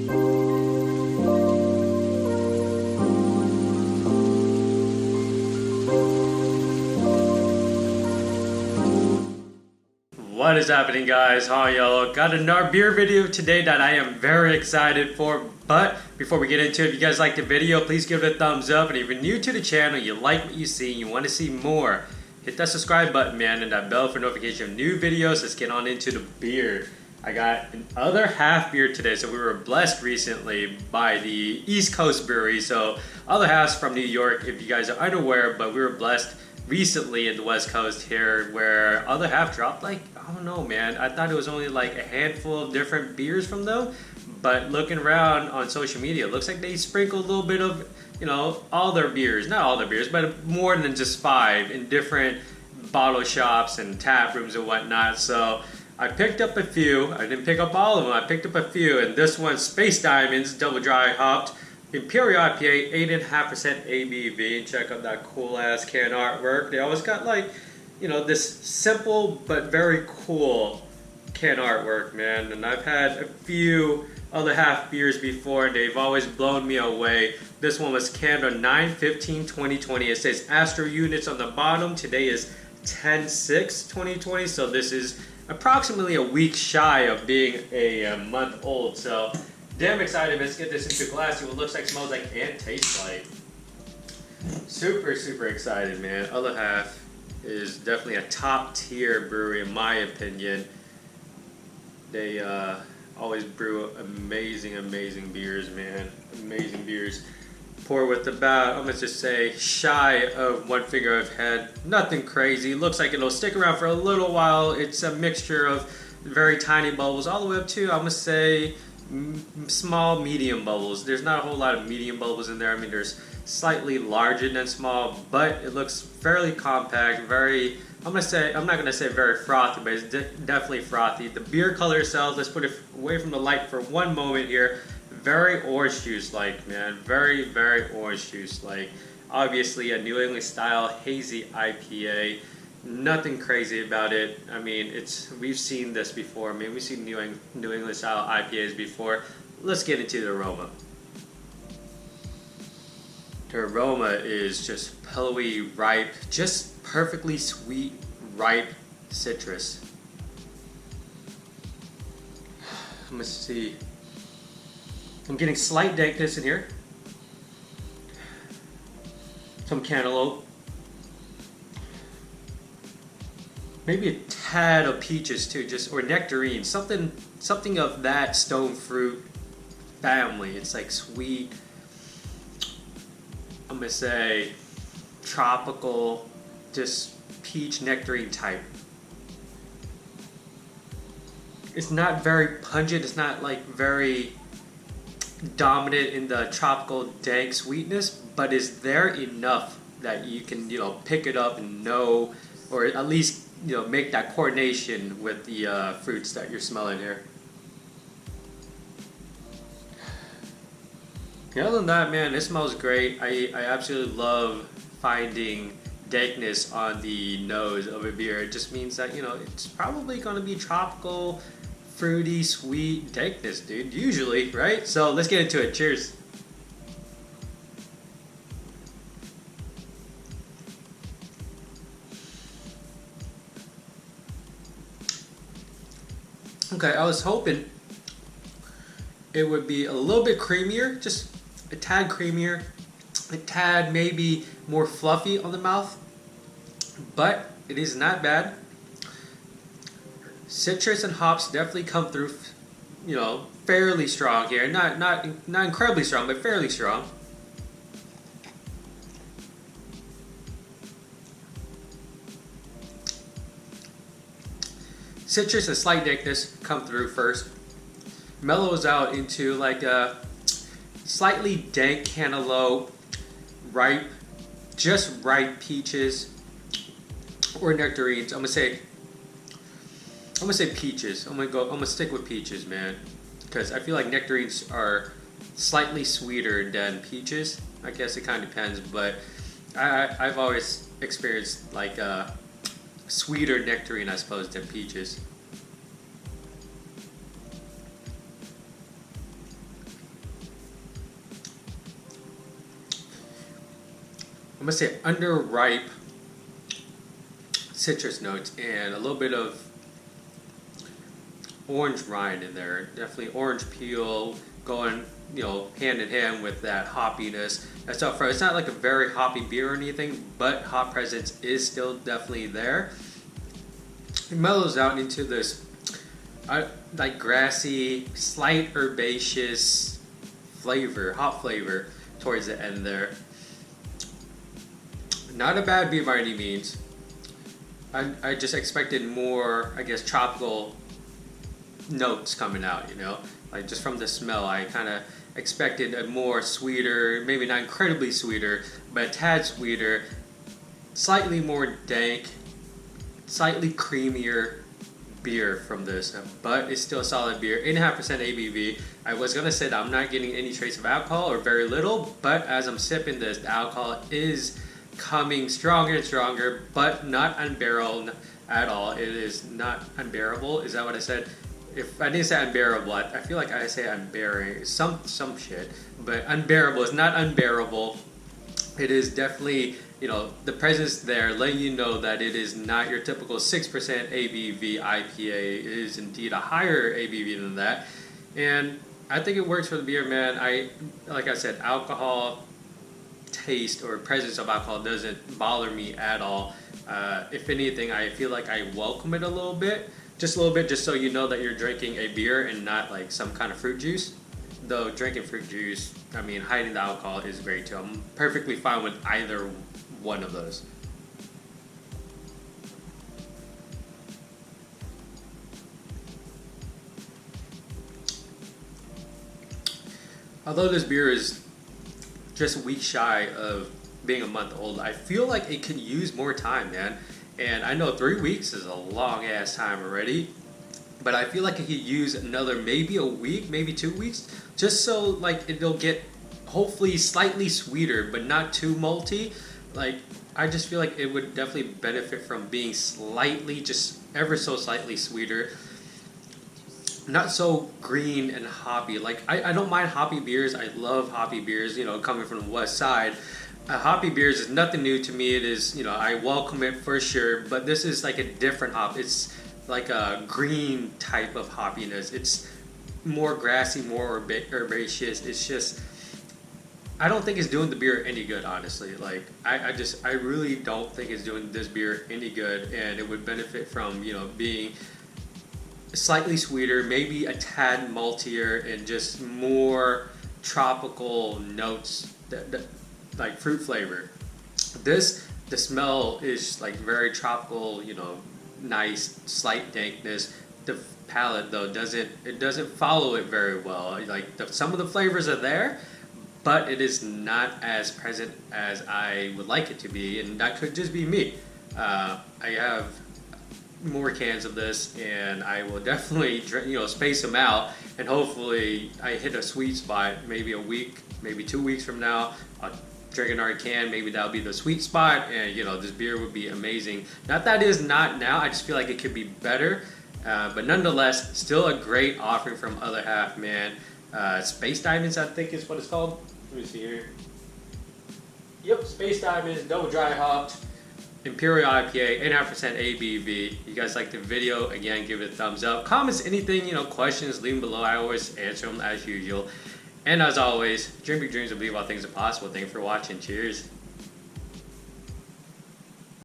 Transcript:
What is happening, guys? Hi y'all. Got another beer video today that I am very excited for. But before we get into it, if you guys like the video, please give it a thumbs up. And if you're new to the channel, you like what you see, and you want to see more, hit that subscribe button, man, and that bell for notification of new videos. Let's get on into the beer. I got another half beer today. So we were blessed recently by the East Coast brewery. So other half's from New York, if you guys are unaware, but we were blessed recently in the West Coast here where other half dropped like, I don't know, man. I thought it was only like a handful of different beers from them, but looking around on social media, it looks like they sprinkled a little bit of, you know, all their beers, not all their beers, but more than just 5 in different bottle shops and tap rooms and whatnot. So I picked up a few. I didn't pick up all of them. I picked up a few, and this one's Space Diamonds, double dry hopped. Imperial IPA, 8.5% ABV. Check out that cool ass can artwork. They always got like, you know, this simple but very cool can artwork, man. And I've had a few other half beers before, and they've always blown me away. This one was canned on 9/15/2020. It says Astro units on the bottom. Today is 10/6/2020, so this is approximately a week shy of being a month old. So damn excited. Let's get this into glass. See what it looks like, smells like, and tastes like. Super, super excited, man. Other half is definitely a top tier brewery in my opinion. They always brew amazing, amazing beers, man. Amazing beers. Pour with about, I'm gonna just say, shy of 1 finger of head. Nothing crazy. Looks like it'll stick around for a little while. It's a mixture of very tiny bubbles all the way up to, I'm gonna say, small, medium bubbles. There's not a whole lot of medium bubbles in there. I mean, there's slightly larger than small, but it looks fairly compact, very, I'm not gonna say very frothy, but it's definitely frothy. The beer color itself, let's put it away from the light for one moment here. Very orange juice like, man. Very, very orange juice like. Obviously a New England style hazy IPA. Nothing crazy about it. I mean, we've seen this before. I mean, we've seen New England style IPAs before. Let's get into the aroma. The aroma is just pillowy, ripe, just perfectly sweet, ripe citrus. Let me see. I'm getting slight dankness in here. Some cantaloupe. Maybe a tad of peaches too, or nectarine, something of that stone fruit family. It's like sweet, I'm gonna say tropical, just peach nectarine type. It's not very pungent, it's not like very dominant in the tropical dank sweetness, but is there enough that you can, you know, pick it up and know, or at least, you know, make that coordination with the fruits that you're smelling here. Other than that, man, it smells great. I absolutely love finding dankness on the nose of a beer. It just means that, you know, it's probably going to be tropical, fruity, sweet dankness, dude. Usually, right? So let's get into it. Cheers. Okay, I was hoping it would be a little bit creamier, just a tad creamier, a tad maybe more fluffy on the mouth, but it is not bad. Citrus and hops definitely come through, you know, fairly strong here. Not incredibly strong, but fairly strong. Citrus and slight dankness come through first. Mellows out into like a slightly dank cantaloupe, ripe, just ripe peaches or nectarines. I'm gonna say peaches. I'm gonna stick with peaches, man, because I feel like nectarines are slightly sweeter than peaches. I guess it kind of depends, but I've always experienced like a sweeter nectarine, I suppose, than peaches. I'm gonna say underripe citrus notes and a little bit of orange rind in there. Definitely orange peel going, hand in hand with that hoppiness. That's up front. It's not like a very hoppy beer or anything, but hop presence is still definitely there. It mellows out into this like grassy, slight herbaceous flavor, hop flavor towards the end there. Not a bad beer by any means. I just expected more, I guess, tropical notes coming out, like just from the smell. I kind of expected a more sweeter, maybe not incredibly sweeter, but a tad sweeter, slightly more dank, slightly creamier beer from this, but it's still a solid beer. 8.5% ABV. I was gonna say that I'm not getting any trace of alcohol or very little, but as I'm sipping this, the alcohol is coming stronger and stronger, but not unbearable at all. It is not unbearable. Is that what I said? If I didn't say unbearable, I feel like I say unbearing some shit, but unbearable is not unbearable. It is definitely, the presence there letting you know that it is not your typical 6% ABV IPA. It is indeed a higher ABV than that, and I think it works for the beer, man. Like I said, alcohol taste or presence of alcohol doesn't bother me at all. If anything, I feel like I welcome it a little bit, just so you know that you're drinking a beer and not like some kind of fruit juice. Though drinking fruit juice, hiding the alcohol is great too. I'm perfectly fine with either one of those. Although this beer is just a week shy of being a month old, I feel like it could use more time, man. And I know 3 weeks is a long ass time already, but I feel like it could use another maybe a week, maybe 2 weeks, just so like it'll get hopefully slightly sweeter, but not too malty. Like I just feel like it would definitely benefit from being slightly, just ever so slightly sweeter. Not so green and hoppy. Like I don't mind hoppy beers. I love hoppy beers, coming from the west side. Hoppy beers is nothing new to me. It is, I welcome it for sure, but this is like a different hop. It's like a green type of hoppiness. It's more grassy, more herbaceous. It's just, I don't think it's doing the beer any good, honestly. Like, I really don't think it's doing this beer any good, and it would benefit from, being slightly sweeter, maybe a tad maltier, and just more tropical notes, like fruit flavor. The smell is like very tropical, nice, slight dankness. The palate though doesn't follow it very well. Like some of the flavors are there, but it is not as present as I would like it to be, and that could just be me. I have more cans of this, and I will definitely space them out, and hopefully I hit a sweet spot. Maybe a week, maybe 2 weeks from now, I'll drink another can. Maybe that'll be the sweet spot, and this beer would be amazing. Not that it is not now. I just feel like it could be better, but nonetheless, still a great offering from Other Half, man. Space Diamonds, I think is what it's called. Let me see here. Yep, Space Diamonds, double dry hopped, Imperial IPA, 8.5% ABV. You guys like the video? Again, give it a thumbs up. Comments, anything, questions, leave them below. I always answer them as usual. And as always, dream big dreams and believe all things are possible. Thank you for watching. Cheers.